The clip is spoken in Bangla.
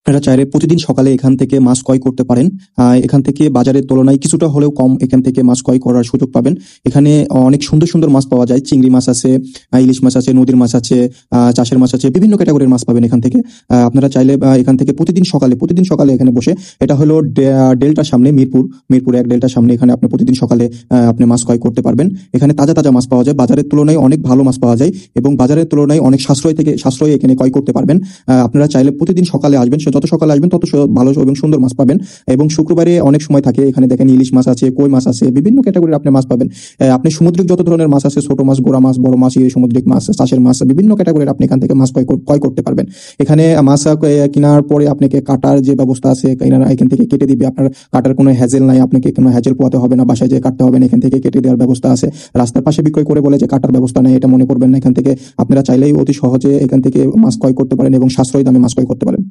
আপনারা চাইলে প্রতিদিন সকালে এখান থেকে মাছ ক্রয় করতে পারেন। এখান থেকে বাজারের তুলনায় কিছুটা হলেও কম এখান থেকে মাছ ক্রয় করার সুযোগ পাবেন। এখানে অনেক সুন্দর সুন্দর মাছ পাওয়া যায়। চিংড়ি মাছ আছে, ইলিশ মাছ আছে, নদীর মাছ আছে, চাষের মাছ আছে, বিভিন্ন ক্যাটাগরির মাছ পাবেন এখান থেকে। আপনারা চাইলে এখান থেকে প্রতিদিন সকালে এখানে বসে, এটা হলো ডেল্টার সামনে, মিরপুর 1 ডেল্টার সামনে। এখানে আপনি প্রতিদিন সকালে আপনি মাছ ক্রয় করতে পারবেন। এখানে তাজা তাজা মাছ পাওয়া যায়, বাজারের তুলনায় অনেক ভালো মাছ পাওয়া যায় এবং বাজারের তুলনায় অনেক সাশ্রয় এখানে ক্রয় করতে পারবেন। আপনারা চাইলে প্রতিদিন সকালে আসবেন, যত সকালে আসবেন তত ভালো এবং সুন্দর মাছ পাবেন। এবং শুক্রবারে অনেক সময় থাকে, এখানে দেখেন ইলিশ মাছ আছে, কই মাছ আছে, বিভিন্ন ক্যাটাগরির আপনি মাছ পাবেন। আপনি সামুদ্রিক যত ধরনের মাছ আছে, ছোট মাছ, গোড়া মাছ, বড় মাছ, সামুদ্রিক মাছ, চাষের মাছ, বিভিন্ন ক্যাটাগরির আপনি এখান থেকে মাছ ক্রয় করতে পারবেন। এখানে মাছ কেনার পরে আপনাকে কাটার যে ব্যবস্থা আছে, এখান থেকে কেটে দিবে। আপনার কাটার কোনো হ্যাজেল নাই, আপনাকে কোনো হ্যাজেল পোয়াতে হবে না, বাসায় যেয়ে কাটতে হবে না, এখান থেকে কেটে দেওয়ার ব্যবস্থা আছে। রাস্তার পাশে বিক্রয় করে বলে যে কাটার ব্যবস্থা নেই, এটা মনে করবেন না। এখান থেকে আপনারা চাইলেই অতি সহজে এখান থেকে মাছ ক্রয় করতে পারেন এবং সাশ্রয়ী দামে মাছ ক্রয় করতে পারেন।